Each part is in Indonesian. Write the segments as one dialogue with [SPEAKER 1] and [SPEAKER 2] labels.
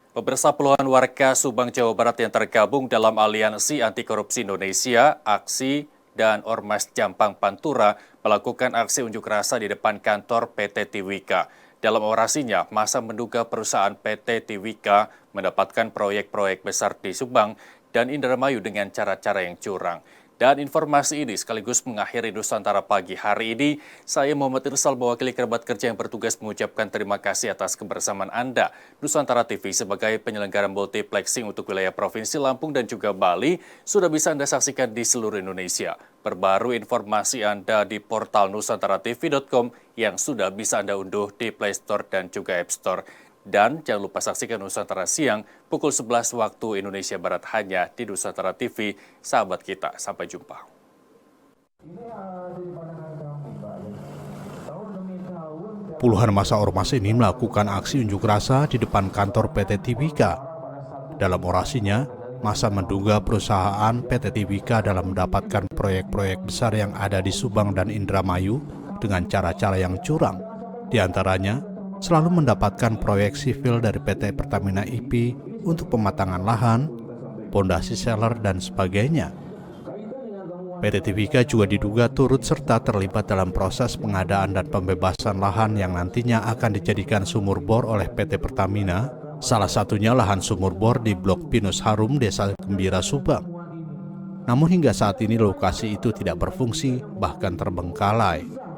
[SPEAKER 1] Pemirsa, puluhan warga Subang, Jawa Barat yang tergabung dalam Aliansi Anti Korupsi Indonesia, Aksi, dan Ormas Jampang Pantura melakukan aksi unjuk rasa di depan kantor PT Tiwika. Dalam orasinya, massa menduga perusahaan PT Tiwika mendapatkan proyek-proyek besar di Subang dan Indramayu dengan cara-cara yang curang. Dan informasi ini sekaligus mengakhiri Nusantara pagi hari ini. Saya Muhammad Irsal, mewakili kerabat kerja yang bertugas mengucapkan terima kasih atas kebersamaan Anda. Nusantara TV sebagai penyelenggara multiplexing untuk wilayah Provinsi Lampung dan juga Bali sudah bisa Anda saksikan di seluruh Indonesia. Perbarui informasi Anda di portal nusantaratv.com yang sudah bisa Anda unduh di Play Store dan juga App Store. Dan jangan lupa saksikan Nusantara Siang pukul 11 waktu Indonesia Barat hanya di Nusantara TV, sahabat kita. Sampai jumpa.
[SPEAKER 2] Puluhan massa ormas ini melakukan aksi unjuk rasa di depan kantor PT Tiwika. Dalam orasinya, massa menduga perusahaan PT Tiwika dalam mendapatkan proyek-proyek besar yang ada di Subang dan Indramayu dengan cara-cara yang curang. Di antaranya, selalu mendapatkan proyek sivil dari PT Pertamina IP untuk pematangan lahan, pondasi seller, dan sebagainya. PT Tiwika juga diduga turut serta terlibat dalam proses pengadaan dan pembebasan lahan yang nantinya akan dijadikan sumur bor oleh PT Pertamina, salah satunya lahan sumur bor di Blok Pinus Harum, Desa Gembira, Subang. Namun hingga saat ini lokasi itu tidak berfungsi, bahkan terbengkalai.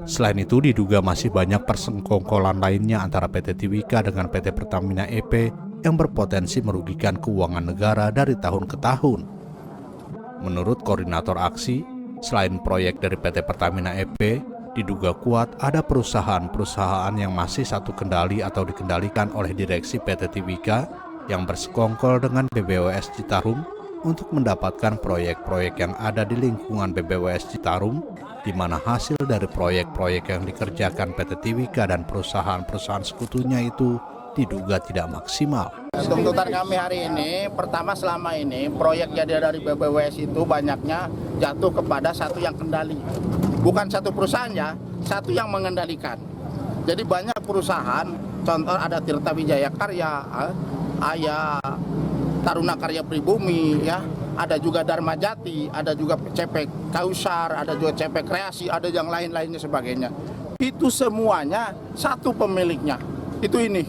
[SPEAKER 2] Selain itu, diduga masih banyak persengkongkolan lainnya antara PT Tiwika dengan PT Pertamina EP yang berpotensi merugikan keuangan negara dari tahun ke tahun. Menurut koordinator aksi, selain proyek dari PT Pertamina EP, diduga kuat ada perusahaan-perusahaan yang masih satu kendali atau dikendalikan oleh direksi PT Tiwika yang bersekongkol dengan BBWS Citarum untuk mendapatkan proyek-proyek yang ada di lingkungan BBWS Citarum, di mana hasil dari proyek-proyek yang dikerjakan PT Tiwika dan perusahaan-perusahaan sekutunya itu diduga tidak maksimal.
[SPEAKER 3] Tuntutan kami hari ini, pertama selama ini proyek jadi dari BBWS itu banyaknya jatuh kepada satu yang kendali. Bukan satu perusahaan ya, satu yang mengendalikan. Jadi banyak perusahaan, contoh ada Tirta Wijaya Karya, Aya, Taruna Karya Pribumi, ya, ada juga Dharma Jati, ada juga CP Kausar, ada juga CP Kreasi, ada yang lain-lainnya sebagainya. Itu semuanya satu pemiliknya. Itu ini,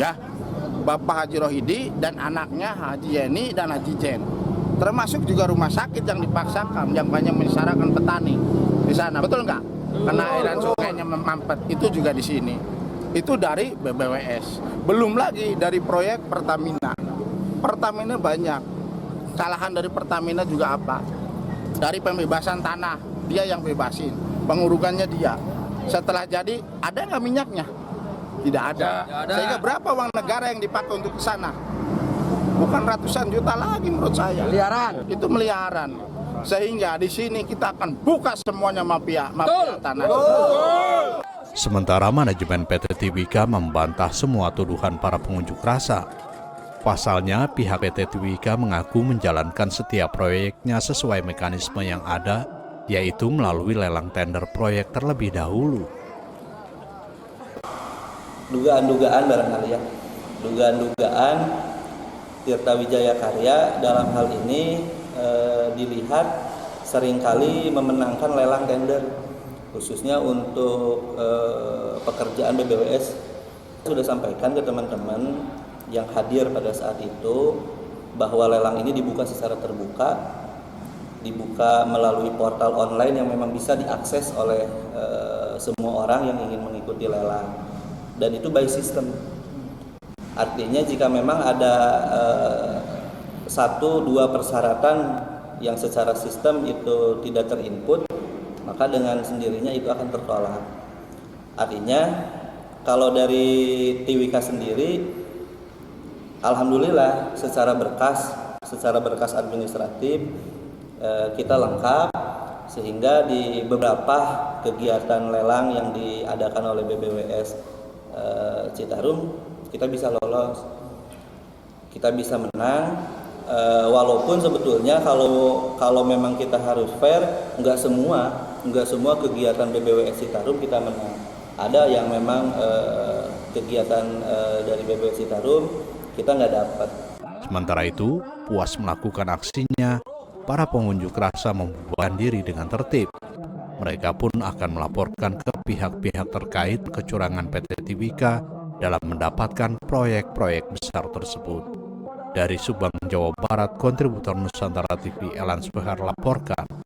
[SPEAKER 3] ya, Bapak Haji Rohidi dan anaknya Haji Yeni dan Haji Jen. Termasuk juga rumah sakit yang dipaksakan, yang banyak mensyaratkan petani di sana. Betul nggak? Karena airan sungainya mampet, itu juga di sini. Itu dari BBWS. Belum lagi dari proyek Pertamina. Pertamina banyak. Kesalahan dari Pertamina juga apa? Dari pembebasan tanah, dia yang bebasin. Pengurugannya dia. Setelah jadi, ada nggak minyaknya? Tidak ada. Sehingga berapa uang negara yang dipakai untuk ke sana? Bukan ratusan juta lagi menurut saya.
[SPEAKER 4] Miliaran.
[SPEAKER 3] Itu miliaran. Sehingga di sini kita akan buka semuanya mafia tanah.
[SPEAKER 2] Sementara manajemen PT Tiwika membantah semua tuduhan para pengunjuk rasa. Pasalnya, pihak PT Tiwika mengaku menjalankan setiap proyeknya sesuai mekanisme yang ada, yaitu melalui lelang tender proyek terlebih dahulu.
[SPEAKER 5] Dugaan-dugaan barangkali ya, dugaan-dugaan Tirta Wijaya Karya dalam hal ini dilihat seringkali memenangkan lelang tender, khususnya untuk pekerjaan BBWS. Sudah sampaikan ke teman-teman yang hadir pada saat itu bahwa lelang ini dibuka secara terbuka, dibuka melalui portal online yang memang bisa diakses oleh semua orang yang ingin mengikuti lelang, dan itu by system. Artinya jika memang ada 1-2 persyaratan yang secara sistem itu tidak terinput, maka dengan sendirinya itu akan tertolak. Artinya kalau dari Tiwika sendiri, alhamdulillah secara berkas administratif kita lengkap, sehingga di beberapa kegiatan lelang yang diadakan oleh BBWS Citarum kita bisa lolos, kita bisa menang. Walaupun sebetulnya kalau memang kita harus fair, nggak semua kegiatan BBWS Citarum kita menang. Ada yang memang kegiatan dari BBWS Citarum kita nggak dapat.
[SPEAKER 2] Sementara itu, puas melakukan aksinya, para pengunjuk rasa membubarkan diri dengan tertib. Mereka pun akan melaporkan ke pihak-pihak terkait kecurangan PT Tibika dalam mendapatkan proyek-proyek besar tersebut. Dari Subang, Jawa Barat, kontributor Nusantara TV Elan Suhar laporkan.